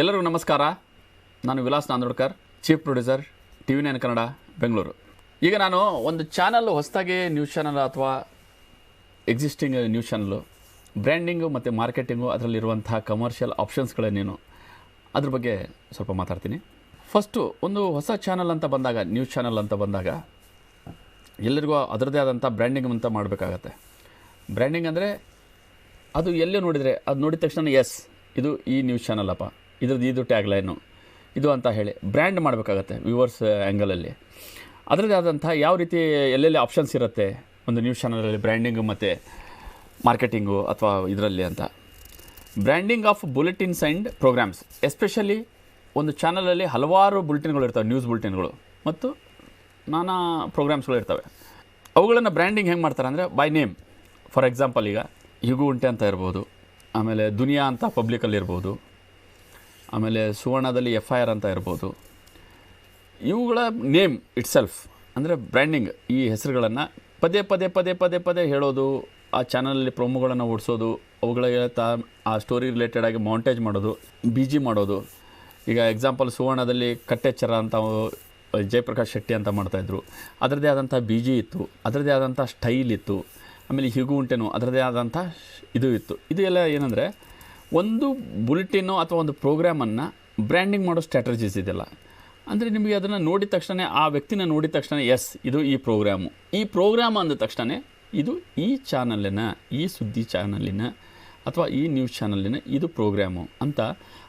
ಎಲ್ಲರಿಗೂ ನಮಸ್ಕಾರ. ನಾನು Vilas Nandodkar, chief producer TV9 Kannada, Bengaluru. ಈಗ ನಾನು ಒಂದು ಚಾನಲ್ ಹೊಸದಾಗಿ ನ್ಯೂಸ್ ಚಾನಲ್ ಅಥವಾ ಎಕ್ಸಿಸ್ಟಿಂಗ್ ನ್ಯೂಸ್ ಚಾನಲ್ಲು ಬ್ರ್ಯಾಂಡಿಂಗು ಮತ್ತು ಮಾರ್ಕೆಟಿಂಗು ಅದರಲ್ಲಿರುವಂತಹ ಕಮರ್ಷಿಯಲ್ ಆಪ್ಷನ್ಸ್ಗಳೇನೇನು ಅದ್ರ ಬಗ್ಗೆ ಸ್ವಲ್ಪ ಮಾತಾಡ್ತೀನಿ. ಫಸ್ಟು ಒಂದು ಹೊಸ ಚಾನಲ್ ಅಂತ ಬಂದಾಗ, ನ್ಯೂಸ್ ಚಾನಲ್ ಅಂತ ಬಂದಾಗ ಎಲ್ಲರಿಗೂ ಅದರದ್ದೇ ಆದಂಥ ಬ್ರ್ಯಾಂಡಿಂಗ್ ಅಂತ ಮಾಡಬೇಕಾಗತ್ತೆ. ಬ್ರ್ಯಾಂಡಿಂಗ್ ಅಂದರೆ ಅದು ಎಲ್ಲೇ ನೋಡಿದರೆ ಅದು ನೋಡಿದ ತಕ್ಷಣ ಎಸ್ ಇದು ಈ ನ್ಯೂಸ್ ಚಾನಲ್ ಅಪ್ಪ, ಇದು ಟ್ಯಾಗ್ಲೈನು ಇದು ಅಂತ ಹೇಳಿ ಬ್ರ್ಯಾಂಡ್ ಮಾಡಬೇಕಾಗತ್ತೆ ವ್ಯೂವರ್ಸ್ ಆ್ಯಂಗಲಲ್ಲಿ. ಅದರದ್ದೇ ಆದಂಥ ಯಾವ ರೀತಿ ಎಲ್ಲೆಲ್ಲಿ ಆಪ್ಷನ್ಸ್ ಇರುತ್ತೆ ಒಂದು ನ್ಯೂಸ್ ಚಾನಲಲ್ಲಿ ಬ್ರ್ಯಾಂಡಿಂಗು ಮತ್ತು ಮಾರ್ಕೆಟಿಂಗು ಅಥವಾ ಇದರಲ್ಲಿ ಅಂತ. Branding of bulletins and programs, especially ಒಂದು ಚಾನಲಲ್ಲಿ ಹಲವಾರು ಬುಲೆಟಿನ್ಗಳು ಇರ್ತವೆ, ನ್ಯೂಸ್ ಬುಲೆಟಿನ್ಗಳು ಮತ್ತು ನಾನಾ ಪ್ರೋಗ್ರಾಮ್ಸ್ಗಳು ಇರ್ತವೆ. ಅವುಗಳನ್ನು ಬ್ರ್ಯಾಂಡಿಂಗ್ ಹೆಂಗೆ ಮಾಡ್ತಾರೆ ಅಂದರೆ ಬೈ ನೇಮ್. ಫಾರ್ ಎಕ್ಸಾಂಪಲ್ ಈಗ ಹೀಗೂ ಉಂಟೆ ಅಂತ ಇರ್ಬೋದು, ಆಮೇಲೆ ದುನಿಯಾ ಅಂತ ಪಬ್ಲಿಕಲ್ಲಿ ಇರ್ಬೋದು, ಆಮೇಲೆ ಸುವರ್ಣದಲ್ಲಿ FIR ಅಂತ ಇರ್ಬೋದು. ಇವುಗಳ ನೇಮ್ ಇಟ್ ಸೆಲ್ಫ್ ಅಂದರೆ ಬ್ರ್ಯಾಂಡಿಂಗ್. ಈ ಹೆಸರುಗಳನ್ನು ಪದೇ ಹೇಳೋದು, ಆ ಚಾನಲಲ್ಲಿ ಪ್ರೊಮೋಗಳನ್ನು ಓಡಿಸೋದು, ಅವುಗಳಿಗೆ ಆ ಸ್ಟೋರಿ ರಿಲೇಟೆಡ್ ಆಗಿ ಮೌಂಟೇಜ್ ಮಾಡೋದು, BG ಮಾಡೋದು. ಈಗ ಎಕ್ಸಾಂಪಲ್ ಸುವರ್ಣದಲ್ಲಿ ಕಟ್ಟೆಚ್ಚರ ಅಂತ ಜಯಪ್ರಕಾಶ್ ಶೆಟ್ಟಿ ಅಂತ ಮಾಡ್ತಾಯಿದ್ರು, ಅದರದ್ದೇ ಆದಂಥ BG ಇತ್ತು, ಅದರದ್ದೇ ಆದಂಥ ಸ್ಟೈಲ್ ಇತ್ತು. ಆಮೇಲೆ ಹೀಗೂ ಉಂಟೇನು ಅದರದ್ದೇ ಆದಂಥ ಇದು ಇತ್ತು. ಇದು ಎಲ್ಲ ಏನಂದರೆ ಒಂದು ಬುಲೆಟಿನ್ನು ಅಥವಾ ಒಂದು ಪ್ರೋಗ್ರಾಮನ್ನು ಬ್ರ್ಯಾಂಡಿಂಗ್ ಮಾಡೋ ಸ್ಟ್ರಾಟಜೀಸ್ ಇದೆಲ್ಲ. ಅಂದರೆ ನಿಮಗೆ ಅದನ್ನು ನೋಡಿದ ತಕ್ಷಣ, ಆ ವ್ಯಕ್ತಿನ ನೋಡಿದ ತಕ್ಷಣ ಎಸ್ ಇದು ಈ ಪ್ರೋಗ್ರಾಮು, ಈ ಪ್ರೋಗ್ರಾಮ್ ಅಂದ ತಕ್ಷಣ ಇದು ಈ ಚಾನಲಿನ, ಈ ಸುದ್ದಿ ಚಾನಲಿನ ಅಥವಾ ಈ ನ್ಯೂಸ್ ಚಾನಲಿನ ಇದು ಪ್ರೋಗ್ರಾಮು ಅಂತ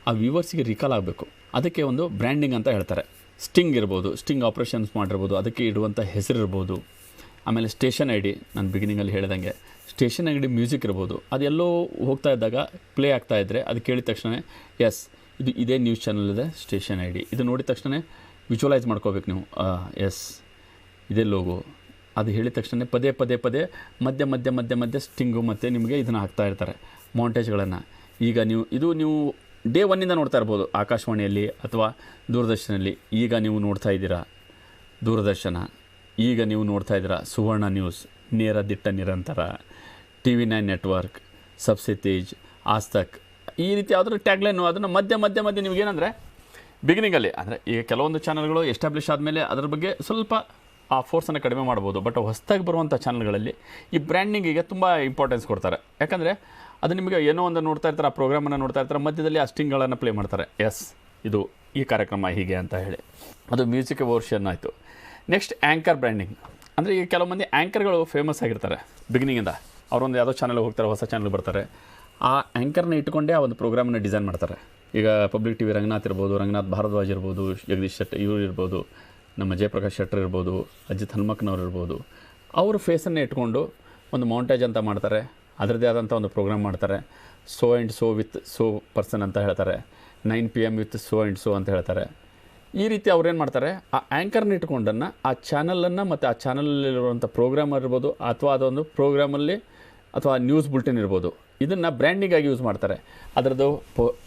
ಆ ವ್ಯೂವರ್ಸಿಗೆ ರಿಕಾಲ್ ಆಗಬೇಕು. ಅದಕ್ಕೆ ಒಂದು ಬ್ರ್ಯಾಂಡಿಂಗ್ ಅಂತ ಹೇಳ್ತಾರೆ. ಸ್ಟಿಂಗ್ ಇರ್ಬೋದು, ಸ್ಟಿಂಗ್ ಆಪ್ರೇಷನ್ಸ್ ಮಾಡಿರ್ಬೋದು, ಅದಕ್ಕೆ ಇಡುವಂಥ ಹೆಸರಿರ್ಬೋದು. ಆಮೇಲೆ ಸ್ಟೇಷನ್ ID, ನಾನು ಬಿಗಿನಿಂಗಲ್ಲಿ ಹೇಳ್ದಂಗೆ ಸ್ಟೇಷನ್ ID ಮ್ಯೂಸಿಕ್ ಇರ್ಬೋದು. ಅದೆಲ್ಲೋ ಹೋಗ್ತಾ ಇದ್ದಾಗ ಪ್ಲೇ ಆಗ್ತಾಯಿದ್ರೆ ಅದು ಕೇಳಿದ ತಕ್ಷಣ ಎಸ್ ಇದು ಇದೇ ನ್ಯೂಸ್ ಚಾನಲ್ ಇದೆ ಸ್ಟೇಷನ್ ID. ಇದು ನೋಡಿದ ತಕ್ಷಣ ವಿಜುವಲೈಸ್ ಮಾಡ್ಕೋಬೇಕು ನೀವು, ಎಸ್ ಇದೇ ಲೋಗೋ. ಅದು ಹೇಳಿದ ತಕ್ಷಣ ಪದೇ ಮಧ್ಯೆ ಸ್ಟಿಂಗು ಮತ್ತು ನಿಮಗೆ ಇದನ್ನು ಹಾಕ್ತಾ ಇರ್ತಾರೆ ಮೌಂಟೇಜ್ಗಳನ್ನು. ಈಗ ನೀವು ಡೇ 1 ನೋಡ್ತಾ ಇರ್ಬೋದು ಆಕಾಶವಾಣಿಯಲ್ಲಿ ಅಥವಾ ದೂರದರ್ಶನಲ್ಲಿ. ಈಗ ನೀವು ನೋಡ್ತಾ ಇದ್ದೀರಾ ದೂರದರ್ಶನ, ಈಗ ನೀವು ನೋಡ್ತಾ ಇದ್ದೀರಾ ಸುವರ್ಣ ನ್ಯೂಸ್, ನೇರ ದಿಟ್ಟ ನಿರಂತರ, TV9 ನೆಟ್ವರ್ಕ್, ಸಬ್ಸೆ ತೇಜ್, ಆಜ್ ತಕ್, ಈ ರೀತಿ ಯಾವುದಾದ್ರು ಟ್ಯಾಗ್ಲೈನು ಅದನ್ನು ಮಧ್ಯೆ ನಿಮಗೇನಂದರೆ ಬಿಗಿನಿಂಗಲ್ಲಿ ಅಂದರೆ ಈಗ ಕೆಲವೊಂದು ಚಾನಲ್ಗಳು ಎಸ್ಟಾಬ್ಲಿಷ್ ಆದಮೇಲೆ ಅದ್ರ ಬಗ್ಗೆ ಸ್ವಲ್ಪ ಆ ಫೋರ್ಸನ್ನು ಕಡಿಮೆ ಮಾಡ್ಬೋದು. ಬಟ್ ಹೊಸದಾಗಿ ಬರುವಂಥ ಚಾನಲ್ಗಳಲ್ಲಿ ಈ ಬ್ರ್ಯಾಂಡಿಂಗಿಗೆ ತುಂಬ ಇಂಪಾರ್ಟೆನ್ಸ್ ಕೊಡ್ತಾರೆ. ಯಾಕಂದರೆ ಅದು ನಿಮಗೆ ಏನೋ ಒಂದು ನೋಡ್ತಾ ಇರ್ತಾರೆ, ಆ ಪ್ರೋಗ್ರಾಮನ್ನು ನೋಡ್ತಾ ಇರ್ತಾರೆ, ಮಧ್ಯದಲ್ಲಿ ಆ ಸ್ಟಿಂಗ್ಗಳನ್ನು ಪ್ಲೇ ಮಾಡ್ತಾರೆ, ಎಸ್ ಇದು ಈ ಕಾರ್ಯಕ್ರಮ ಹೀಗೆ ಅಂತ ಹೇಳಿ. ಅದು ಮ್ಯೂಸಿಕ್ ವರ್ಷನ್ ಆಯಿತು. ನೆಕ್ಸ್ಟ್ ಆ್ಯಂಕರ್ ಬ್ರ್ಯಾಂಡಿಂಗ್ ಅಂದರೆ ಈಗ ಕೆಲವು ಮಂದಿ ಆ್ಯಂಕರ್ಗಳು ಫೇಮಸ್ ಆಗಿರ್ತಾರೆ ಬಿಗಿನಿಂಗಿಂದ. ಅವರೊಂದು ಯಾವುದೋ ಚಾನಲ್ಗೆ ಹೋಗ್ತಾರೆ, ಹೊಸ ಚಾನಲ್ ಬರ್ತಾರೆ, ಆ ಆ್ಯಂಕರ್ನ ಇಟ್ಕೊಂಡೇ ಆ ಒಂದು ಪ್ರೋಗ್ರಾಮನ್ನು ಡಿಸೈನ್ ಮಾಡ್ತಾರೆ. ಈಗ ಪಬ್ಲಿಕ್ TV ರಂಗನಾಥ್ ಇರ್ಬೋದು, ರಂಗನಾಥ್ ಭಾರದ್ವಾಜ್ ಇರ್ಬೋದು, ಜಗದೀಶ್ ಶೆಟ್ಟಿ ಇವರು ಇರ್ಬೋದು, ನಮ್ಮ ಜಯಪ್ರಕಾಶ್ ಶೆಟ್ಟರ್ ಇರ್ಬೋದು, ಅಜಿತ್ ಹನುಮಕ್ನವ್ರು ಇರ್ಬೋದು. ಅವರು ಫೇಸನ್ನೇ ಇಟ್ಕೊಂಡು ಒಂದು ಮೌಂಟೇಜ್ ಅಂತ ಮಾಡ್ತಾರೆ, ಅದರದ್ದೇ ಆದಂಥ ಒಂದು ಪ್ರೋಗ್ರಾಮ್ ಮಾಡ್ತಾರೆ. So and so with so person ಅಂತ ಹೇಳ್ತಾರೆ, 9 PM with so and so ಅಂತ ಹೇಳ್ತಾರೆ. ಈ ರೀತಿ ಅವ್ರೇನು ಮಾಡ್ತಾರೆ, ಆ ಆ್ಯಂಕರ್ನ ಇಟ್ಕೊಂಡನ್ನು ಆ ಚಾನಲನ್ನು ಮತ್ತು ಆ ಚಾನಲಲ್ಲಿರುವಂಥ ಪ್ರೋಗ್ರಾಮ್ ಇರ್ಬೋದು ಅಥವಾ ಅದೊಂದು ಪ್ರೋಗ್ರಾಮಲ್ಲಿ ಅಥವಾ ನ್ಯೂಸ್ ಬುಲೆಟಿನ್ ಇರ್ಬೋದು, ಇದನ್ನು ಬ್ರ್ಯಾಂಡಿಂಗಾಗಿ ಯೂಸ್ ಮಾಡ್ತಾರೆ. ಅದರದ್ದು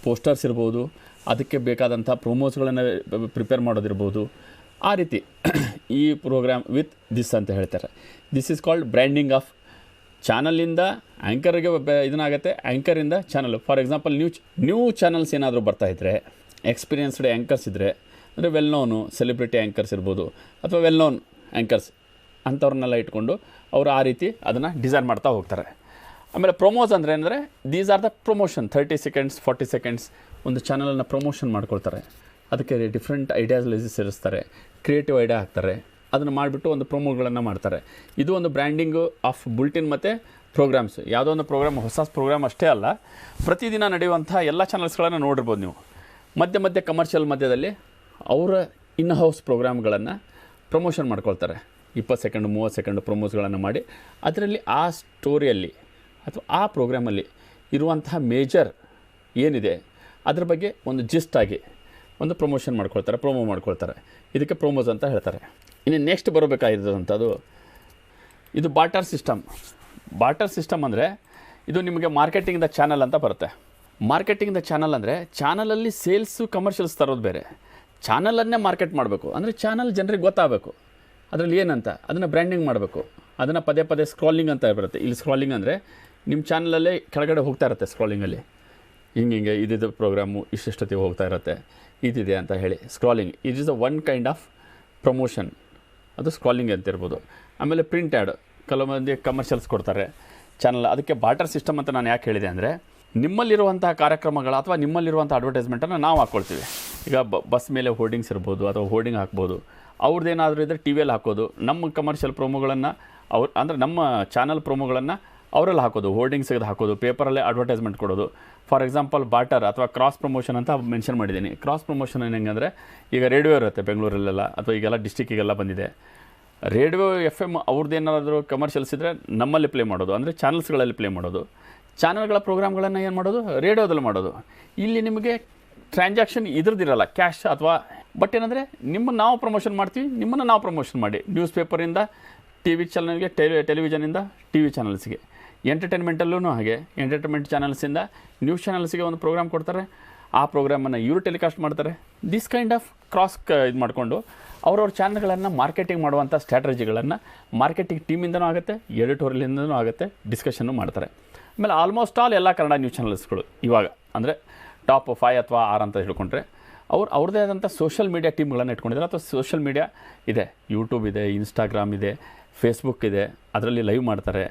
ಪೋಸ್ಟರ್ಸ್ ಇರ್ಬೋದು, ಅದಕ್ಕೆ ಬೇಕಾದಂಥ ಪ್ರೊಮೋಸ್ಗಳನ್ನು ಪ್ರಿಪೇರ್ ಮಾಡೋದಿರ್ಬೋದು. ಆ ರೀತಿ ಈ ಪ್ರೋಗ್ರಾಮ್ ವಿತ್ ದಿಸ್ ಅಂತ ಹೇಳ್ತಾರೆ. This is called branding of ಚಾನಲಿಂದ ಆ್ಯಂಕರ್ಗೆ ಇದನ್ನಾಗುತ್ತೆ, ಆ್ಯಂಕರಿಂದ channel. For example new channels ಏನಾದರೂ ಬರ್ತಾಯಿದ್ರೆ, ಎಕ್ಸ್ಪೀರಿಯನ್ಸ್ಡ್ ಆ್ಯಂಕರ್ಸ್ ಇದ್ದರೆ, ಅಂದರೆ ವೆಲ್ ನೋನು ಸೆಲೆಬ್ರಿಟಿ ಆ್ಯಂಕರ್ಸ್ ಇರ್ಬೋದು ಅಥವಾ ವೆಲ್ ನೋನ್ ಆ್ಯಂಕರ್ಸ್ ಅಂಥವ್ರನ್ನೆಲ್ಲ ಇಟ್ಕೊಂಡು ಅವರು ಆ ರೀತಿ ಅದನ್ನು ಡಿಸೈನ್ ಮಾಡ್ತಾ ಹೋಗ್ತಾರೆ. ಆಮೇಲೆ ಪ್ರೊಮೋಸ್ ಅಂದರೆ these are the promotion. 30 seconds 40 seconds ಒಂದು ಚಾನಲನ್ನು ಪ್ರಮೋಷನ್ ಮಾಡ್ಕೊಳ್ತಾರೆ. ಅದಕ್ಕೆ ಡಿಫ್ರೆಂಟ್ ಐಡಿಯಾಸ್ ಸೇರಿಸ್ತಾರೆ, ಕ್ರಿಯೇಟಿವ್ ಐಡಿಯಾ ಹಾಕ್ತಾರೆ, ಅದನ್ನು ಮಾಡಿಬಿಟ್ಟು ಒಂದು ಪ್ರೊಮೋಗಳನ್ನು ಮಾಡ್ತಾರೆ. ಇದು ಒಂದು ಬ್ರ್ಯಾಂಡಿಂಗು ಆಫ್ ಬುಲೆಟಿನ್ ಮತ್ತು ಪ್ರೋಗ್ರಾಮ್ಸ್. ಯಾವುದೋ ಒಂದು ಪ್ರೋಗ್ರಾಮ್, ಹೊಸ ಪ್ರೋಗ್ರಾಮ್ ಅಷ್ಟೇ ಅಲ್ಲ, ಪ್ರತಿದಿನ ನಡೆಯುವಂಥ ಎಲ್ಲ ಚಾನಲ್ಸ್ಗಳನ್ನು ನೋಡಿರ್ಬೋದು ನೀವು. ಮಧ್ಯೆ ಕಮರ್ಷಿಯಲ್ ಮಧ್ಯದಲ್ಲಿ ಅವರ ಇನ್ ಹೌಸ್ ಪ್ರೋಗ್ರಾಮ್ಗಳನ್ನು ಪ್ರಮೋಷನ್ ಮಾಡ್ಕೊಳ್ತಾರೆ. 20 ಸೆಕೆಂಡ್ 30 ಸೆಕೆಂಡ್ ಪ್ರಮೋಸ್ಗಳನ್ನು ಮಾಡಿ ಅದರಲ್ಲಿ ಆ ಸ್ಟೋರಿಯಲ್ಲಿ ಅಥವಾ ಆ ಪ್ರೋಗ್ರಾಮಲ್ಲಿ ಇರುವಂತಹ ಮೇಜರ್ ಏನಿದೆ ಅದ್ರ ಬಗ್ಗೆ ಒಂದು ಜಿಸ್ಟಾಗಿ ಒಂದು ಪ್ರಮೋಷನ್ ಮಾಡ್ಕೊಳ್ತಾರೆ, ಪ್ರೊಮೋ ಮಾಡ್ಕೊಳ್ತಾರೆ. ಇದಕ್ಕೆ ಪ್ರೊಮೋಸ್ ಅಂತ ಹೇಳ್ತಾರೆ. ಇನ್ನು ನೆಕ್ಸ್ಟ್ ಬರಬೇಕಾಗಿರೋದಂಥದ್ದು ಇದು ಬಾಟರ್ ಸಿಸ್ಟಮ್. ಬಾಟರ್ ಸಿಸ್ಟಮ್ ಅಂದರೆ ಇದು ನಿಮಗೆ ಮಾರ್ಕೆಟಿಂಗ್ ದ ಚಾನಲ್ ಅಂತ ಬರುತ್ತೆ. ಮಾರ್ಕೆಟಿಂಗ್ ದ ಚಾನಲ್ ಅಂದರೆ ಚಾನಲಲ್ಲಿ ಸೇಲ್ಸು ಕಮರ್ಷಿಯಲ್ಸ್ ತರೋದು ಬೇರೆ, ಚಾನಲನ್ನೇ ಮಾರ್ಕೆಟ್ ಮಾಡಬೇಕು. ಅಂದರೆ ಚಾನಲ್ ಜನರಿಗೆ ಗೊತ್ತಾಗಬೇಕು ಅದರಲ್ಲಿ ಏನಂತ, ಅದನ್ನು ಬ್ರ್ಯಾಂಡಿಂಗ್ ಮಾಡಬೇಕು. ಅದನ್ನು ಪದೇ ಸ್ಕ್ರಾಲಿಂಗ್ ಅಂತ ಬರುತ್ತೆ. ಇಲ್ಲಿ ಸ್ಕ್ರಾಲಿಂಗ್ ಅಂದರೆ ನಿಮ್ಮ ಚಾನಲಲ್ಲೇ ಕೆಳಗಡೆ ಹೋಗ್ತಾ ಇರುತ್ತೆ ಸ್ಕ್ರಾಲಿಂಗಲ್ಲಿ. ಹಿಂಗೆ ಇದಿದ್ದು ಪ್ರೋಗ್ರಾಮು ಇಷ್ಟೊತ್ತಿಗೆ ಹೋಗ್ತಾ ಇರುತ್ತೆ, ಇದಿದೆ ಅಂತ ಹೇಳಿ scrolling. It is a one kind of promotion, ಅದು ಸ್ಕ್ರಾಲಿಂಗ್ ಅಂತ ಇರ್ಬೋದು. ಆಮೇಲೆ ಪ್ರಿಂಟ್ ಆ್ಯಡ್, ಕೆಲವು ಮಂದಿ ಕಮರ್ಷಿಯಲ್ಸ್ ಕೊಡ್ತಾರೆ ಚಾನಲ್. ಅದಕ್ಕೆ ಬಾರ್ಟರ್ ಸಿಸ್ಟಮ್ ಅಂತ ನಾನು ಯಾಕೆ ಹೇಳಿದೆ ಅಂದರೆ, ನಿಮ್ಮಲ್ಲಿರುವಂಥ ಕಾರ್ಯಕ್ರಮಗಳು ಅಥವಾ ನಿಮ್ಮಲ್ಲಿರುವಂಥ ಅಡ್ವರ್ಟೈಸ್ಮೆಂಟನ್ನು ನಾವು ಹಾಕ್ಕೊಳ್ತೀವಿ. ಈಗ ಬಸ್ ಮೇಲೆ ಹೋರ್ಡಿಂಗ್ಸ್ ಇರ್ಬೋದು ಅಥವಾ ಹೋರ್ಡಿಂಗ್ ಹಾಕ್ಬೋದು. ಅವ್ರದ್ದೇನಾದರೂ ಇದ್ದರೆ ಟಿ ವಿಯಲ್ಲಿ ಹಾಕೋದು, ನಮ್ಮ ಕಮರ್ಷಿಯಲ್ ಪ್ರೋಮೋಗಳನ್ನು ಅಂದರೆ ನಮ್ಮ ಚಾನಲ್ ಪ್ರೋಮೋಗಳನ್ನು ಅವರಲ್ಲಿ ಹಾಕೋದು, ಹೋರ್ಡಿಂಗ್ಸ್ ತೆಗೆದು ಹಾಕೋದು, ಪೇಪರಲ್ಲೇ ಅಡ್ವರ್ಟೈಸ್ಮೆಂಟ್ ಕೊಡೋದು. ಫಾರ್ ಎಕ್ಸಾಂಪಲ್ ಬಾರ್ಟರ್ ಅಥವಾ ಕ್ರಾಸ್ ಪ್ರಮೋಷನ್ ಅಂತ ಮೆನ್ಷನ್ ಮಾಡಿದ್ದೀನಿ. ಕ್ರಾಸ್ ಪ್ರಮೋಷನ್ ಹೆಂಗಂದರೆ, ಈಗ ರೇಡಿಯೋ ಇರುತ್ತೆ ಬೆಂಗಳೂರಲ್ಲೆಲ್ಲ ಅಥವಾ ಈಗೆಲ್ಲ ಡಿಸ್ಟಿಕ್ಕಿಗೆಲ್ಲ ಬಂದಿದೆ. ರೇಡಿಯೋ FM ಅವ್ರದ್ದೇನಾದರೂ ಕಮರ್ಷಿಯಲ್ಸ್ ಇದ್ದರೆ ನಮ್ಮಲ್ಲಿ ಪ್ಲೇ ಮಾಡೋದು, ಅಂದರೆ ಚಾನಲ್ಸ್ಗಳಲ್ಲಿ ಪ್ಲೇ ಮಾಡೋದು. ಚಾನಲ್ಗಳ ಪ್ರೋಗ್ರಾಮ್ಗಳನ್ನು ಏನು ಮಾಡೋದು, ರೇಡಿಯೋದಲ್ಲಿ ಮಾಡೋದು. ಇಲ್ಲಿ ನಿಮಗೆ ಟ್ರಾನ್ಸಾಕ್ಷನ್ ಇದ್ರದ್ದಿರಲ್ಲ, ಕ್ಯಾಶ್ ಅಥವಾ. ಬಟ್ ಏನಂದರೆ ನಿಮ್ಮನ್ನು ನಾವು ಪ್ರಮೋಷನ್ ಮಾಡ್ತೀವಿ, ನಿಮ್ಮನ್ನು ನಾವು ಪ್ರಮೋಷನ್ ಮಾಡಿ. ನ್ಯೂಸ್ ಪೇಪರಿಂದ ಟಿ ವಿ ಚಾನಲ್ಗೆ, ಟೆಲಿವಿಷನಿಂದ ಟಿ ವಿ ಚಾನಲ್ಸ್ಗೆ. ಎಂಟರ್ಟೈನ್ಮೆಂಟಲ್ಲೂ ಹಾಗೆ, ಎಂಟರ್ಟೈನ್ಮೆಂಟ್ ಚಾನಲ್ಸಿಂದ ನ್ಯೂಸ್ ಚಾನಲ್ಸ್ಗೆ ಒಂದು ಪ್ರೋಗ್ರಾಮ್ ಕೊಡ್ತಾರೆ. ಆ ಪ್ರೋಗ್ರಾಮನ್ನು ಇವರು ಟೆಲಿಕಾಸ್ಟ್ ಮಾಡ್ತಾರೆ. ದಿಸ್ ಕೈಂಡ್ ಆಫ್ ಕ್ರಾಸ್ ಇದು ಮಾಡಿಕೊಂಡು ಅವ್ರವ್ರ ಚಾನಲ್ಗಳನ್ನು ಮಾರ್ಕೆಟಿಂಗ್ ಮಾಡುವಂಥ ಸ್ಟ್ರಾಟಜಿಗಳನ್ನು ಮಾರ್ಕೆಟಿಂಗ್ ಟೀಮಿಂದನೂ ಆಗುತ್ತೆ, ಎಡಿಟೋರಿಯಲಿಂದನೂ ಆಗುತ್ತೆ, ಡಿಸ್ಕಷನ್ನು ಮಾಡ್ತಾರೆ. ಆಮೇಲೆ ಆಲ್ಮೋಸ್ಟ್ ಆಲ್ ಎಲ್ಲ ಕನ್ನಡ ನ್ಯೂಸ್ ಚಾನಲ್ಸ್ಗಳು ಇವಾಗ ಅಂದರೆ ಟಾಪ್ 5 ಅಥವಾ 6 ಅಂತ ಹೇಳ್ಕೊಂಡ್ರೆ ಅವ್ರದ್ದೇ ಆದಂಥ ಸೋಷಲ್ ಮೀಡಿಯಾ ಟೀಮ್ಗಳನ್ನು ಇಟ್ಕೊಂಡಿದ್ದಾರೆ. ಅಥವಾ ಸೋಷಲ್ ಮೀಡಿಯಾ ಇದೆ, ಯೂಟ್ಯೂಬ್ ಇದೆ, ಇನ್ಸ್ಟಾಗ್ರಾಮ್ ಇದೆ, ಫೇಸ್ಬುಕ್ ಇದೆ, ಅದರಲ್ಲಿ ಲೈವ್ ಮಾಡ್ತಾರೆ,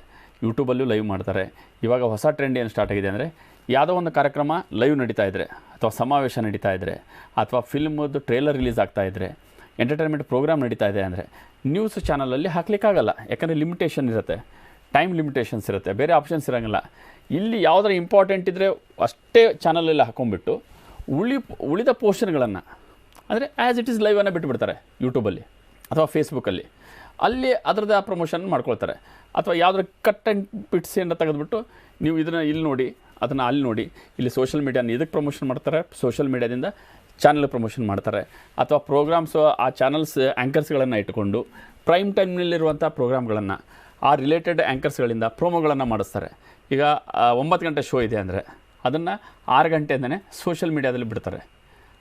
ಯೂಟ್ಯೂಬಲ್ಲೂ ಲೈವ್ ಮಾಡ್ತಾರೆ. ಇವಾಗ ಹೊಸ ಟ್ರೆಂಡ್ ಏನು ಸ್ಟಾರ್ಟ್ ಆಗಿದೆ ಅಂದರೆ, ಯಾವುದೋ ಒಂದು ಕಾರ್ಯಕ್ರಮ ಲೈವ್ ನಡೀತಾ ಇದ್ದರೆ ಅಥವಾ ಸಮಾವೇಶ ನಡೀತಾ ಇದ್ದರೆ ಅಥವಾ ಫಿಲ್ಮದ್ದು ಟ್ರೇಲರ್ ರಿಲೀಸ್ ಆಗ್ತಾ ಇದ್ದರೆ, ಎಂಟರ್ಟೈನ್ಮೆಂಟ್ ಪ್ರೋಗ್ರಾಮ್ ನಡೀತಾ ಇದೆ ಅಂದರೆ ನ್ಯೂಸ್ ಚಾನಲಲ್ಲಿ ಹಾಕಲಿಕ್ಕಾಗಲ್ಲ. ಯಾಕಂದರೆ ಲಿಮಿಟೇಷನ್ ಇರುತ್ತೆ, ಟೈಮ್ ಲಿಮಿಟೇಷನ್ಸ್ ಇರುತ್ತೆ, ಬೇರೆ ಆಪ್ಷನ್ಸ್ ಇರೋಂಗಿಲ್ಲ. ಇಲ್ಲಿ ಯಾವುದರ ಇಂಪಾರ್ಟೆಂಟ್ ಇದ್ದರೆ ಅಷ್ಟೇ ಚಾನಲಲ್ಲಿ ಹಾಕೊಂಡ್ಬಿಟ್ಟು ಉಳಿದ ಪೋರ್ಷನ್ಗಳನ್ನು ಅಂದರೆ ಆ್ಯಸ್ ಇಟ್ ಈಸ್ ಲೈವನ್ನು ಬಿಟ್ಟುಬಿಡ್ತಾರೆ ಯೂಟ್ಯೂಬಲ್ಲಿ ಅಥವಾ ಫೇಸ್ಬುಕ್ಕಲ್ಲಿ. ಅಲ್ಲಿ ಅದರದ್ದು ಆ ಪ್ರಮೋಷನ್ ಮಾಡ್ಕೊಳ್ತಾರೆ. ಅಥವಾ ಯಾವುದ್ರ ಕಟ್ ಆ್ಯಂಡ್ ಬಿಟ್ಸ್ ಏನಾರ ತೆಗೆದುಬಿಟ್ಟು ನೀವು ಇದನ್ನು ಇಲ್ಲಿ ನೋಡಿ, ಅದನ್ನು ಅಲ್ಲಿ ನೋಡಿ, ಇಲ್ಲಿ ಸೋಷಲ್ ಮೀಡಿಯಾನ ಇದಕ್ಕೆ ಪ್ರಮೋಷನ್ ಮಾಡ್ತಾರೆ, ಸೋಷಲ್ ಮೀಡಿಯಾದಿಂದ ಚಾನಲ್ ಪ್ರಮೋಷನ್ ಮಾಡ್ತಾರೆ. ಅಥವಾ ಪ್ರೋಗ್ರಾಮ್ಸು ಆ ಚಾನಲ್ಸ್ ಆ್ಯಂಕರ್ಸ್ಗಳನ್ನು ಇಟ್ಟುಕೊಂಡು ಪ್ರೈಮ್ ಟೈಮ್ನಲ್ಲಿರುವಂಥ ಪ್ರೋಗ್ರಾಮ್ಗಳನ್ನು ಆ ರಿಲೇಟೆಡ್ ಆ್ಯಂಕರ್ಸ್ಗಳಿಂದ ಪ್ರೋಮೋಗಳನ್ನು ಮಾಡಿಸ್ತಾರೆ. ಈಗ 9 ಗಂಟೆ ಶೋ ಇದೆ ಅಂದರೆ ಅದನ್ನು 6 ಗಂಟೆಯಿಂದನೇ ಸೋಷಲ್ ಮೀಡಿಯಾದಲ್ಲಿ ಬಿಡ್ತಾರೆ.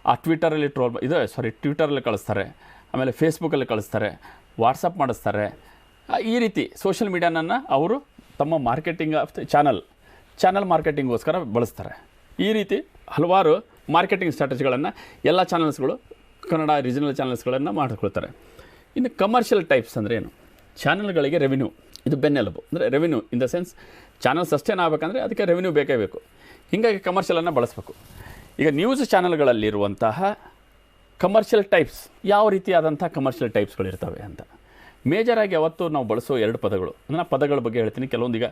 ಆ ಟ್ವಿಟರಲ್ಲಿ ಟ್ವಿಟರಲ್ಲಿ ಕಳಿಸ್ತಾರೆ, ಆಮೇಲೆ ಫೇಸ್ಬುಕ್ಕಲ್ಲಿ ಕಳಿಸ್ತಾರೆ, ವಾಟ್ಸಪ್ ಮಾಡಿಸ್ತಾರೆ. ಈ ರೀತಿ ಸೋಷಲ್ ಮೀಡಿಯಾನನ್ನು ಅವರು ತಮ್ಮ ಮಾರ್ಕೆಟಿಂಗ್ ಆಫ್ ಚಾನಲ್ ಮಾರ್ಕೆಟಿಂಗ್ಗೋಸ್ಕರ ಬಳಸ್ತಾರೆ. ಈ ರೀತಿ ಹಲವಾರು ಮಾರ್ಕೆಟಿಂಗ್ ಸ್ಟ್ರಾಟಜಿಗಳನ್ನು ಎಲ್ಲ ಚಾನಲ್ಸ್ಗಳು, ಕನ್ನಡ ರೀಜನಲ್ ಚಾನಲ್ಸ್ಗಳನ್ನು ಮಾಡ್ಕೊಳ್ತಾರೆ. ಇನ್ನು ಕಮರ್ಷಿಯಲ್ ಟೈಪ್ಸ್ ಅಂದರೆ ಏನು? ಚಾನಲ್ಗಳಿಗೆ ರೆವಿನ್ಯೂ ಇದು ಬೆನ್ನೆಲುಬು. ಅಂದರೆ revenue in the sense channel sustain ಆಗಬೇಕಂದ್ರೆ ಅದಕ್ಕೆ ರೆವಿನ್ಯೂ ಬೇಕೇ ಬೇಕು. ಹೀಗಾಗಿ ಕಮರ್ಷಿಯಲನ್ನು ಬಳಸಬೇಕು. ಈಗ ನ್ಯೂಸ್ ಚಾನಲ್ಗಳಲ್ಲಿರುವಂತಹ ಕಮರ್ಷಿಯಲ್ ಟೈಪ್ಸ್, ಯಾವ ರೀತಿಯಾದಂಥ ಕಮರ್ಷಿಯಲ್ ಟೈಪ್ಸ್ಗಳಿರ್ತವೆ ಅಂತ ಮೇಜರಾಗಿ ಯಾವತ್ತು ನಾವು ಬಳಸೋ 2 ಪದಗಳು. ನಾನು ಪದಗಳ ಬಗ್ಗೆ ಹೇಳ್ತೀನಿ. ಕೆಲವೊಂದೀಗ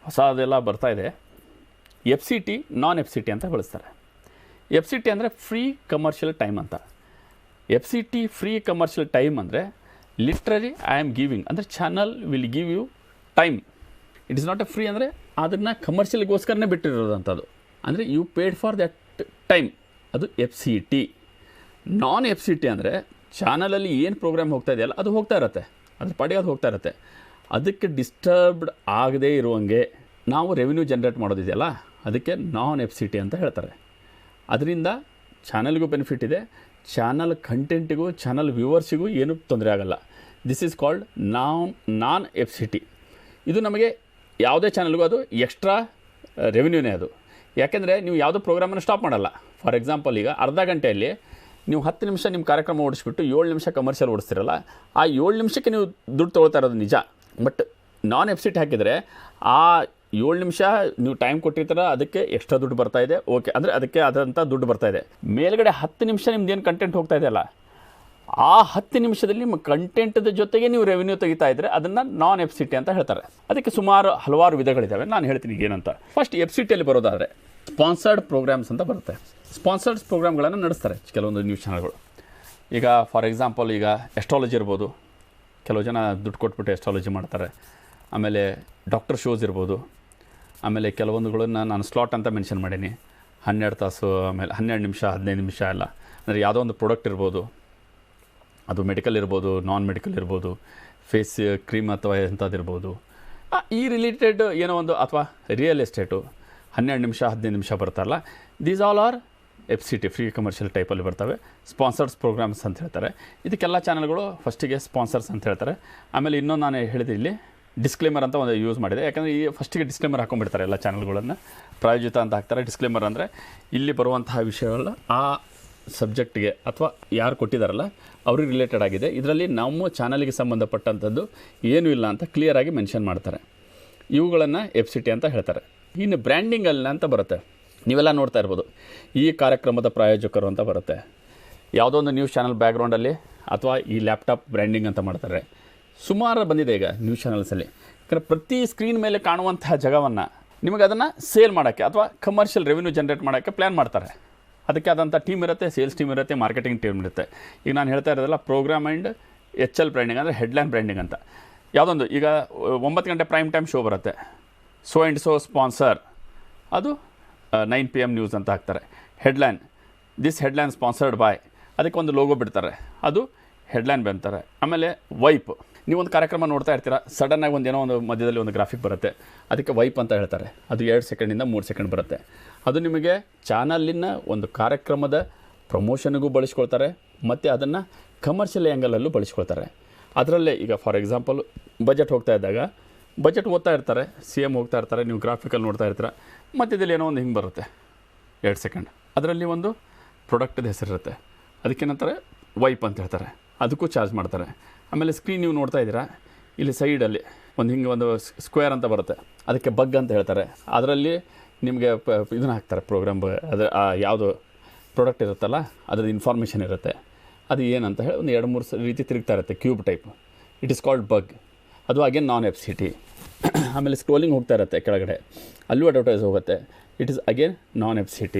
ಹೊಸದೆಲ್ಲ ಬರ್ತಾಯಿದೆ. FCT, ನಾನ್ FCT ಅಂತ ಬಳಸ್ತಾರೆ. FCT ಅಂದರೆ ಫ್ರೀ ಕಮರ್ಷಿಯಲ್ ಟೈಮ್ ಅಂತ. FCT ಫ್ರೀ ಕಮರ್ಷಿಯಲ್ ಟೈಮ್ ಅಂದರೆ ಲಿಟ್ರಲಿ ಐ ಆಮ್ ಗಿವಿಂಗ್, ಅಂದರೆ channel will give you time. It is not a free, ಅಂದರೆ ಅದನ್ನು ಕಮರ್ಷಿಯಲ್ಗೋಸ್ಕರನೇ ಬಿಟ್ಟಿರೋದಂಥದ್ದು. ಅಂದರೆ you paid for that time, ಅದು FCT. ನಾನ್ FCT ಅಂದರೆ ಚಾನಲಲ್ಲಿ ಏನು ಪ್ರೋಗ್ರಾಮ್ ಹೋಗ್ತಾ ಇದೆಯಲ್ಲ ಅದು ಹೋಗ್ತಾ ಇರುತ್ತೆ, ಅದ್ರ ಪಾಡಿಗೆ ಅದು ಹೋಗ್ತಾ ಇರುತ್ತೆ. ಅದಕ್ಕೆ ಡಿಸ್ಟರ್ಬ್ಡ್ ಆಗದೇ ಇರುವಂಗೆ ನಾವು ರೆವಿನ್ಯೂ ಜನ್ರೇಟ್ ಮಾಡೋದಿದೆಯಲ್ಲ, ಅದಕ್ಕೆ ನಾನ್ FCT ಅಂತ ಹೇಳ್ತಾರೆ. ಅದರಿಂದ ಚಾನಲ್ಗೂ ಬೆನಿಫಿಟ್ ಇದೆ, ಚಾನಲ್ ಕಂಟೆಂಟಿಗೂ ಚಾನಲ್ ವ್ಯೂವರ್ಸಿಗೂ ಏನೂ ತೊಂದರೆ ಆಗಲ್ಲ. This is called non FCT. ಇದು ನಮಗೆ ಯಾವುದೇ ಚಾನಲ್ಗೂ ಅದು ಎಕ್ಸ್ಟ್ರಾ ರೆವಿನ್ಯೂನೇ ಅದು. ಯಾಕೆಂದರೆ ನೀವು ಯಾವುದೋ ಪ್ರೋಗ್ರಾಮನ್ನು ಸ್ಟಾಪ್ ಮಾಡಲ್ಲ. ಫಾರ್ ಎಕ್ಸಾಂಪಲ್, ಈಗ ಅರ್ಧ ಗಂಟೆಯಲ್ಲಿ ನೀವು 10 ನಿಮಿಷ ನಿಮ್ಮ ಕಾರ್ಯಕ್ರಮ ಓಡಿಸ್ಬಿಟ್ಟು 7 ನಿಮಿಷ ಕಮರ್ಷಿಯಲ್ ಓಡಿಸ್ತಿರಲ್ಲ, ಆ 7 ನಿಮಿಷಕ್ಕೆ ನೀವು ದುಡ್ಡು ತೊಗೊಳ್ತಾ ಇರೋದು ನಿಜ. ಬಟ್ ನಾನ್ FCT ಹಾಕಿದರೆ ಆ 7 ನಿಮಿಷ ನೀವು ಟೈಮ್ ಕೊಟ್ಟಿರ್ತೀರ, ಅದಕ್ಕೆ ಎಕ್ಸ್ಟ್ರಾ ದುಡ್ಡು ಬರ್ತಾಯಿದೆ. ಓಕೆ, ಅಂದರೆ ಅದಕ್ಕೆ ಆದಂಥ ದುಡ್ಡು ಬರ್ತಾಯಿದೆ. ಮೇಲ್ಗಡೆ 10 ನಿಮಿಷ ನಿಮ್ದು ಏನು ಕಂಟೆಂಟ್ ಹೋಗ್ತಾ ಇದೆಯಲ್ಲ, ಆ 10 ನಿಮಿಷದಲ್ಲಿ ನಿಮ್ಮ ಕಂಟೆಂಟದ ಜೊತೆಗೆ ನೀವು ರೆವಿನ್ಯೂ ತೆಗಿತಾ ಇದ್ದರೆ ಅದನ್ನು ನಾನ್ FCT ಅಂತ ಹೇಳ್ತಾರೆ. ಅದಕ್ಕೆ ಹಲವಾರು ವಿಧಗಳಿದ್ದಾವೆ. ನಾನು ಹೇಳ್ತೀನಿ ಏನಂತ. ಫಸ್ಟ್ FCTಯಲ್ಲಿ ಬರೋದಾದರೆ ಸ್ಪಾನ್ಸರ್ಡ್ ಪ್ರೋಗ್ರಾಮ್ಸ್ ಅಂತ ಬರುತ್ತೆ. ಸ್ಪಾನ್ಸರ್ಡ್ ಪ್ರೋಗ್ರಾಮ್ಗಳನ್ನು ನಡೆಸ್ತಾರೆ ಕೆಲವೊಂದು ನ್ಯೂಸ್ ಚಾನಲ್ಗಳು. ಈಗ ಫಾರ್ ಎಕ್ಸಾಂಪಲ್, ಈಗ ಎಸ್ಟ್ರಾಲಜಿ ಇರ್ಬೋದು, ಕೆಲವು ಜನ ದುಡ್ಡು ಕೊಟ್ಬಿಟ್ಟು ಎಸ್ಟ್ರಾಲಜಿ ಮಾಡ್ತಾರೆ. ಆಮೇಲೆ ಡಾಕ್ಟರ್ ಶೋಸ್ ಇರ್ಬೋದು. ಆಮೇಲೆ ಕೆಲವೊಂದುಗಳನ್ನು ನಾನು ಸ್ಲಾಟ್ ಅಂತ ಮೆನ್ಷನ್ ಮಾಡೀನಿ, 12 ತಾಸು, ಆಮೇಲೆ 12 ನಿಮಿಷ, 15 ನಿಮಿಷ ಎಲ್ಲ. ಅಂದರೆ ಯಾವುದೋ ಒಂದು ಪ್ರಾಡಕ್ಟ್ ಇರ್ಬೋದು, ಅದು ಮೆಡಿಕಲ್ ಇರ್ಬೋದು, ನಾನ್ ಮೆಡಿಕಲ್ ಇರ್ಬೋದು, ಫೇಸ್ ಕ್ರೀಮ್ ಅಥವಾ ಎಂಥದ್ದಿರ್ಬೋದು. ಈ ರಿಲೇಟೆಡ್ ಏನೋ ಒಂದು, ಅಥವಾ ರಿಯಲ್ ಎಸ್ಟೇಟು 12 ನಿಮಿಷ, 15 ನಿಮಿಷ ಬರ್ತಾರಲ್ಲ, these all are FCT, free commercial ಟೈಪಲ್ಲಿ ಬರ್ತವೆ. ಸ್ಪಾನ್ಸರ್ಸ್ ಪ್ರೋಗ್ರಾಮ್ಸ್ ಅಂತ ಹೇಳ್ತಾರೆ. ಇದಕ್ಕೆಲ್ಲ ಚಾನಲ್ಗಳು ಫಸ್ಟಿಗೆ ಸ್ಪಾನ್ಸರ್ಸ್ ಅಂತ ಹೇಳ್ತಾರೆ. ಆಮೇಲೆ ಇನ್ನೊಂದು ನಾನು ಹೇಳಿದೆ ಇಲ್ಲಿ ಡಿಸ್ಕ್ಲೇಮರ್ ಅಂತ ಒಂದು ಯೂಸ್ ಮಾಡಿದೆ. ಯಾಕಂದರೆ ಈ ಫಸ್ಟಿಗೆ ಡಿಸ್ಕ್ಲೇಮರ್ ಹಾಕೊಂಡ್ಬಿಡ್ತಾರೆ ಎಲ್ಲ ಚಾನಲ್ಗಳನ್ನು, ಪ್ರಾಯೋಜಿತ ಅಂತ ಹಾಕ್ತಾರೆ. ಡಿಸ್ಕ್ಲೇಮರ್ ಅಂದರೆ ಇಲ್ಲಿ ಬರುವಂತಹ ವಿಷಯಗಳ ಆ ಸಬ್ಜೆಕ್ಟ್ಗೆ ಅಥವಾ ಯಾರು ಕೊಟ್ಟಿದ್ದಾರಲ್ಲ ಅವ್ರಿಗೆ ರಿಲೇಟೆಡ್ ಆಗಿದೆ, ಇದರಲ್ಲಿ ನಮ್ಮ ಚಾನಲ್ಗೆ ಸಂಬಂಧಪಟ್ಟಂಥದ್ದು ಏನೂ ಇಲ್ಲ ಅಂತ ಕ್ಲಿಯರಾಗಿ ಮೆನ್ಷನ್ ಮಾಡ್ತಾರೆ. ಇವುಗಳನ್ನು FCT ಅಂತ ಹೇಳ್ತಾರೆ. ಇನ್ನು ಬ್ರ್ಯಾಂಡಿಂಗಲ್ಲಿ ಅಂತ ಬರುತ್ತೆ, ನೀವೆಲ್ಲ ನೋಡ್ತಾ ಇರ್ಬೋದು, ಈ ಕಾರ್ಯಕ್ರಮದ ಪ್ರಾಯೋಜಕರು ಅಂತ ಬರುತ್ತೆ. ಯಾವುದೋ ಒಂದು ನ್ಯೂಸ್ ಚಾನಲ್ ಬ್ಯಾಕ್ಗ್ರೌಂಡಲ್ಲಿ ಅಥವಾ ಈ ಲ್ಯಾಪ್ಟಾಪ್ ಬ್ರ್ಯಾಂಡಿಂಗ್ ಅಂತ ಮಾಡ್ತಾರೆ. ಸುಮಾರು ಬಂದಿದೆ ಈಗ ನ್ಯೂಸ್ ಚಾನಲ್ಸಲ್ಲಿ. ಯಾಕಂದರೆ ಪ್ರತಿ ಸ್ಕ್ರೀನ್ ಮೇಲೆ ಕಾಣುವಂತಹ ಜಾಗವನ್ನು ನಿಮಗೆ ಅದನ್ನು ಸೇಲ್ ಮಾಡೋಕ್ಕೆ ಅಥವಾ ಕಮರ್ಷಿಯಲ್ ರೆವಿನ್ಯೂ ಜನ್ರೇಟ್ ಮಾಡೋಕ್ಕೆ ಪ್ಲ್ಯಾನ್ ಮಾಡ್ತಾರೆ. ಅದಕ್ಕೆ ಆದಂಥ ಟೀಮ್ ಇರುತ್ತೆ, ಸೇಲ್ಸ್ ಟೀಮ್ ಇರುತ್ತೆ, ಮಾರ್ಕೆಟಿಂಗ್ ಟೀಮ್ ಇರುತ್ತೆ. ಈಗ ನಾನು ಹೇಳ್ತಾ ಇರೋದಲ್ಲ ಪ್ರೋಗ್ರಾಮ್ ಆ್ಯಂಡ್ HL ಬ್ರ್ಯಾಂಡಿಂಗ್ ಅಂದರೆ ಹೆಡ್ಲೈನ್ ಬ್ರ್ಯಾಂಡಿಂಗ್ ಅಂತ. ಯಾವುದೊಂದು ಈಗ 9 ಗಂಟೆ ಪ್ರೈಮ್ ಟೈಮ್ ಶೋ ಬರುತ್ತೆ, ಸೋ ಆ್ಯಂಡ್ ಸೋ ಸ್ಪಾನ್ಸರ್, ಅದು 9 PM ನ್ಯೂಸ್ ಅಂತ ಹಾಕ್ತಾರೆ. ಹೆಡ್ಲೈನ್, ದಿಸ್ ಹೆಡ್ಲೈನ್ ಸ್ಪಾನ್ಸರ್ಡ್ ಬಾಯ್, ಅದಕ್ಕೆ ಒಂದು ಲೋಗೋ ಬಿಡ್ತಾರೆ, ಅದು ಹೆಡ್ಲೈನ್ ಬಂತಾರೆ. ಆಮೇಲೆ ವೈಪ್, ನೀವೊಂದು ಕಾರ್ಯಕ್ರಮ ನೋಡ್ತಾ ಇರ್ತೀರ, ಸಡನ್ನಾಗಿ ಒಂದು ಏನೋ ಒಂದು ಮಧ್ಯದಲ್ಲಿ ಒಂದು ಗ್ರಾಫಿಕ್ ಬರುತ್ತೆ, ಅದಕ್ಕೆ ವೈಪ್ ಅಂತ ಹೇಳ್ತಾರೆ. ಅದು 2 ಸೆಕೆಂಡಿಂದ 3 ಸೆಕೆಂಡ್ ಬರುತ್ತೆ. ಅದು ನಿಮಗೆ ಚಾನಲಿನ ಒಂದು ಕಾರ್ಯಕ್ರಮದ ಪ್ರಮೋಷನ್ಗೂ ಬಳಸ್ಕೊಳ್ತಾರೆ ಮತ್ತು ಅದನ್ನು ಕಮರ್ಷಿಯಲ್ ಆ್ಯಂಗಲಲ್ಲೂ ಬಳಸ್ಕೊಳ್ತಾರೆ. ಅದರಲ್ಲೇ ಈಗ ಫಾರ್ ಎಕ್ಸಾಂಪಲ್ ಬಜೆಟ್ ಹೋಗ್ತಾ ಇದ್ದಾಗ ಬಜೆಟ್ ಓದ್ತಾ ಇರ್ತಾರೆ, CM ಹೋಗ್ತಾ ಇರ್ತಾರೆ, ನೀವು ಗ್ರಾಫಿಕಲ್ಲಿ ನೋಡ್ತಾ ಇರ್ತೀರ, ಮಧ್ಯದಲ್ಲಿ ಏನೋ ಒಂದು ಹಿಂಗೆ ಬರುತ್ತೆ 2 ಸೆಕೆಂಡ್, ಅದರಲ್ಲಿ ಒಂದು ಪ್ರಾಡಕ್ಟ್ದ ಹೆಸರಿರುತ್ತೆ, ಅದಕ್ಕೇನಂತಾರೆ ವೈಪ್ ಅಂತ ಹೇಳ್ತಾರೆ, ಅದಕ್ಕೂ ಚಾರ್ಜ್ ಮಾಡ್ತಾರೆ. ಆಮೇಲೆ ಸ್ಕ್ರೀನ್ ನೀವು ನೋಡ್ತಾ ಇದ್ದೀರಾ, ಇಲ್ಲಿ ಸೈಡಲ್ಲಿ ಒಂದು ಹಿಂಗೆ ಒಂದು ಸ್ಕ್ವೇರ್ ಅಂತ ಬರುತ್ತೆ, ಅದಕ್ಕೆ ಬಗ್ ಅಂತ ಹೇಳ್ತಾರೆ. ಅದರಲ್ಲಿ ನಿಮಗೆ ಇದನ್ನು ಹಾಕ್ತಾರೆ, ಪ್ರೋಗ್ರಾಮ್ ಅದು ಯಾವುದು ಪ್ರಾಡಕ್ಟ್ ಇರುತ್ತಲ್ಲ ಅದ್ರದ್ದು ಇನ್ಫಾರ್ಮೇಷನ್ ಇರುತ್ತೆ, ಅದು ಏನಂತ ಹೇಳಿ ಒಂದು 2-3 ರೀತಿ ತಿರುಗ್ತಾ ಇರುತ್ತೆ, cube type. It is called bug. ಅದು ಅಗೇನ್ ನಾನ್ FCT. ಆಮೇಲೆ ಸ್ಕ್ರೋಲಿಂಗ್ ಹೋಗ್ತಾ ಇರುತ್ತೆ ಕೆಳಗಡೆ, ಅಲ್ಲೂ ಅಡ್ವರ್ಟೈಸ್ ಹೋಗುತ್ತೆ, it is again non FCT.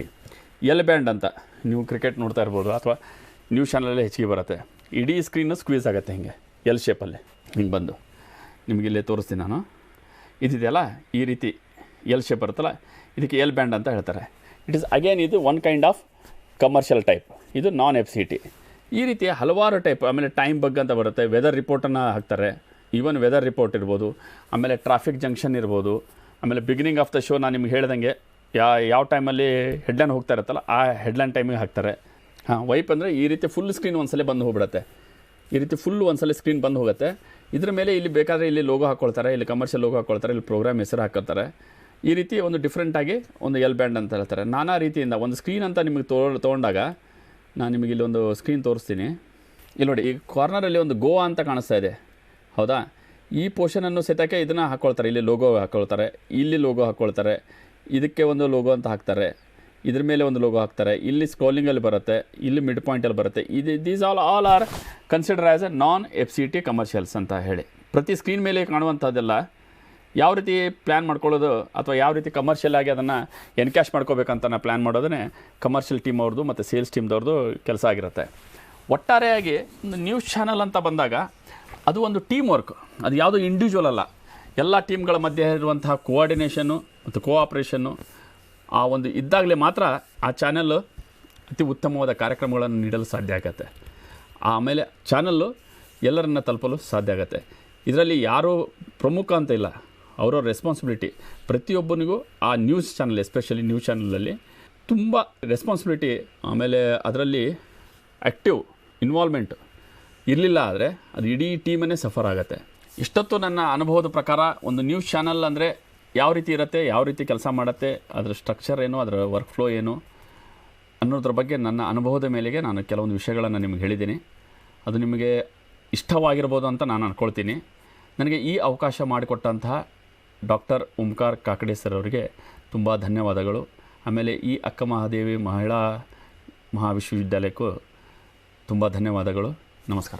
L band ಅಂತ ನೀವು ಕ್ರಿಕೆಟ್ ನೋಡ್ತಾ ಇರ್ಬೋದು ಅಥವಾ ನ್ಯೂಸ್ ಚಾನಲಲ್ಲೇ ಹೆಚ್ಚಿಗೆ ಬರುತ್ತೆ, ಇಡೀ ಸ್ಕ್ರೀನು ಸ್ಕ್ವೀಸ್ ಆಗುತ್ತೆ ಹಿಂಗೆ ಎಲ್ ಶೇಪಲ್ಲಿ ಹಿಂಗೆ ಬಂದು, ನಿಮಗೆ ಇಲ್ಲೇ ತೋರಿಸ್ತೀನಿ ನಾನು. ಇದಿದೆಯಲ್ಲ ಈ ರೀತಿ ಎಲ್ ಶೇಪ್ ಬರುತ್ತಲ್ಲ, ಇದಕ್ಕೆ ಎಲ್ ಬ್ಯಾಂಡ್ ಅಂತ ಹೇಳ್ತಾರೆ. ಇಟ್ ಇಸ್ ಅಗೇನ್ ಇದು one kind of commercial type, ಇದು ನಾನ್ FCT. ಈ ರೀತಿಯ ಹಲವಾರು ಟೈಪ್. ಆಮೇಲೆ ಟೈಮ್ ಬಗ್ ಅಂತ ಬರುತ್ತೆ, ವೆದರ್ ರಿಪೋರ್ಟನ್ನು ಹಾಕ್ತಾರೆ, ಈವನ್ ವೆದರ್ ರಿಪೋರ್ಟ್ ಇರ್ಬೋದು, ಆಮೇಲೆ ಟ್ರಾಫಿಕ್ ಜಂಕ್ಷನ್ ಇರ್ಬೋದು, ಆಮೇಲೆ ಬಿಗಿನಿಂಗ್ ಆಫ್ ದ ಶೋ ನಾನು ನಿಮ್ಗೆ ಹೇಳ್ದಂಗೆ ಯಾವ ಟೈಮಲ್ಲಿ ಹೆಡ್ಲೈನ್ ಹೋಗ್ತಾ ಇರುತ್ತಲ್ಲ ಆ ಹೆಡ್ಲೈನ್ ಟೈಮಿಗೆ ಹಾಕ್ತಾರೆ. ವೈಪ್ ಅಂದರೆ ಈ ರೀತಿ ಫುಲ್ ಸ್ಕ್ರೀನ್ ಒಂದ್ಸಲ ಬಂದು ಹೋಗ್ಬಿಡುತ್ತೆ, ಈ ರೀತಿ ಫುಲ್ಲು ಒಂದ್ಸಲ ಸ್ಕ್ರೀನ್ ಬಂದು ಹೋಗುತ್ತೆ. ಇದ್ರ ಮೇಲೆ ಇಲ್ಲಿ ಬೇಕಾದರೆ ಇಲ್ಲಿ ಲೋಗೋ ಹಾಕ್ಕೊಳ್ತಾರೆ, ಇಲ್ಲಿ ಕಮರ್ಷಿಯಲ್ ಲೋಗೋ ಹಾಕ್ಕೊಳ್ತಾರೆ, ಇಲ್ಲಿ ಪ್ರೋಗ್ರಾಮ್ ಹೆಸರು ಹಾಕೋತಾರೆ. ಈ ರೀತಿ ಒಂದು ಡಿಫ್ರೆಂಟಾಗಿ ಒಂದು ಎಲ್ ಬ್ಯಾಂಡ್ ಅಂತ ಹೇಳ್ತಾರೆ. ನಾನಾ ರೀತಿಯಿಂದ ಒಂದು ಸ್ಕ್ರೀನ್ ಅಂತ ನಿಮಗೆ ತೊಗೊಂಡಾಗ ನಾನು ನಿಮಗೆ ಇಲ್ಲಿ ಒಂದು ಸ್ಕ್ರೀನ್ ತೋರಿಸ್ತೀನಿ. ಇಲ್ಲಿ ನೋಡಿ, ಈ ಕಾರ್ನರಲ್ಲಿ ಒಂದು ಗೋವಾ ಅಂತ ಕಾಣಿಸ್ತಾ ಇದೆ, ಹೌದಾ? ಈ ಪೋರ್ಷನನ್ನು ಸೆತಕ್ಕೆ ಇದನ್ನು ಹಾಕ್ಕೊಳ್ತಾರೆ, ಇಲ್ಲಿ ಲೋಗೋ ಹಾಕ್ಕೊಳ್ತಾರೆ, ಇಲ್ಲಿ ಲೋಗೋ ಹಾಕ್ಕೊಳ್ತಾರೆ, ಇದಕ್ಕೆ ಒಂದು ಲೋಗೋ ಅಂತ ಹಾಕ್ತಾರೆ, ಇದ್ರ ಮೇಲೆ ಒಂದು ಲೋಗೋ ಹಾಕ್ತಾರೆ, ಇಲ್ಲಿ ಸ್ಕ್ರೋಲಿಂಗಲ್ಲಿ ಬರುತ್ತೆ, ಇಲ್ಲಿ ಮಿಡ್ ಪಾಯಿಂಟಲ್ಲಿ ಬರುತ್ತೆ. These all are consider as A non FCT commercials ಅಂತ ಹೇಳಿ. ಪ್ರತಿ ಸ್ಕ್ರೀನ್ ಮೇಲೆ ಕಾಣುವಂಥದ್ದೆಲ್ಲ ಯಾವ ರೀತಿ ಪ್ಲ್ಯಾನ್ ಮಾಡ್ಕೊಳ್ಳೋದು ಅಥವಾ ಯಾವ ರೀತಿ ಕಮರ್ಷಿಯಲ್ ಆಗಿ ಅದನ್ನು ಎನ್ಕ್ಯಾಶ್ ಮಾಡ್ಕೋಬೇಕಂತ ಪ್ಲ್ಯಾನ್ ಮಾಡೋದೇ ಕಮರ್ಷಿಯಲ್ ಟೀಮ್ ಅವ್ರದ್ದು ಮತ್ತು ಸೇಲ್ಸ್ ಟೀಮ್ದವ್ರದ್ದು ಕೆಲಸ ಆಗಿರುತ್ತೆ. ಒಟ್ಟಾರೆಯಾಗಿ ಒಂದು ನ್ಯೂಸ್ ಚಾನಲ್ ಅಂತ ಬಂದಾಗ ಅದು ಒಂದು ಟೀಮ್ ವರ್ಕ್, ಅದು ಯಾವುದೋ ಇಂಡಿವಿಜುವಲ್ ಅಲ್ಲ, ಎಲ್ಲ ಟೀಮ್ಗಳ ಮಧ್ಯೆ ಇರುವಂತಹ ಕೋಆರ್ಡಿನೇಷನ್ನು ಮತ್ತು ಕೋಆಪ್ರೇಷನ್ನು ಆ ಒಂದು ಇದ್ದಾಗಲೇ ಮಾತ್ರ ಆ ಚಾನಲ್ಲು ಅತಿ ಉತ್ತಮವಾದ ಕಾರ್ಯಕ್ರಮಗಳನ್ನು ನೀಡಲು ಸಾಧ್ಯ ಆಗುತ್ತೆ. ಆಮೇಲೆ ಚಾನಲ್ಲು ಎಲ್ಲರನ್ನ ತಲುಪಲು ಸಾಧ್ಯ ಆಗುತ್ತೆ. ಇದರಲ್ಲಿ ಯಾರೂ ಪ್ರಮುಖ ಅಂತ ಇಲ್ಲ, ಅವರ ರೆಸ್ಪಾನ್ಸಿಬಿಲಿಟಿ. ಪ್ರತಿಯೊಬ್ಬನಿಗೂ ಆ ನ್ಯೂಸ್ ಚಾನಲ್, ಎಸ್ಪೆಷಲಿ ನ್ಯೂಸ್ ಚಾನಲಲ್ಲಿ ತುಂಬ ರೆಸ್ಪಾನ್ಸಿಬಿಲಿಟಿ, ಆಮೇಲೆ ಅದರಲ್ಲಿ ಆ್ಯಕ್ಟಿವ್ ಇನ್ವಾಲ್ವ್ಮೆಂಟ್ ಇರಲಿಲ್ಲ ಆದರೆ ಅದು ಇಡೀ ಟೀಮನ್ನೇ ಸಫರ್ ಆಗುತ್ತೆ. ಇಷ್ಟೊತ್ತು ನನ್ನ ಅನುಭವದ ಪ್ರಕಾರ ಒಂದು ನ್ಯೂಸ್ ಚಾನಲ್ ಅಂದರೆ ಯಾವ ರೀತಿ ಇರುತ್ತೆ, ಯಾವ ರೀತಿ ಕೆಲಸ ಮಾಡುತ್ತೆ, ಅದರ ಸ್ಟ್ರಕ್ಚರ್ ಏನು, ಅದರ ವರ್ಕ್ ಫ್ಲೋ ಏನು ಅನ್ನೋದ್ರ ಬಗ್ಗೆ ನನ್ನ ಅನುಭವದ ಮೇಲೆಗೆ ನಾನು ಕೆಲವೊಂದು ವಿಷಯಗಳನ್ನು ನಿಮಗೆ ಹೇಳಿದ್ದೀನಿ. ಅದು ನಿಮಗೆ ಇಷ್ಟವಾಗಿರ್ಬೋದು ಅಂತ ನಾನು ಅಂದ್ಕೊಳ್ತೀನಿ. ನನಗೆ ಈ ಅವಕಾಶ ಮಾಡಿಕೊಟ್ಟಂತಹ ಡಾಕ್ಟರ್ ಓಂಕಾರ ಕಾಕಡೆ ಸರ್ ಅವರಿಗೆ ತುಂಬ ಧನ್ಯವಾದಗಳು. ಆಮೇಲೆ ಈ ಅಕ್ಕ ಮಹಾದೇವಿ ಮಹಿಳಾ ಮಹಾವಿಶ್ವವಿದ್ಯಾಲಯಕ್ಕೂ ತುಂಬ ಧನ್ಯವಾದಗಳು. ನಮಸ್ಕಾರ.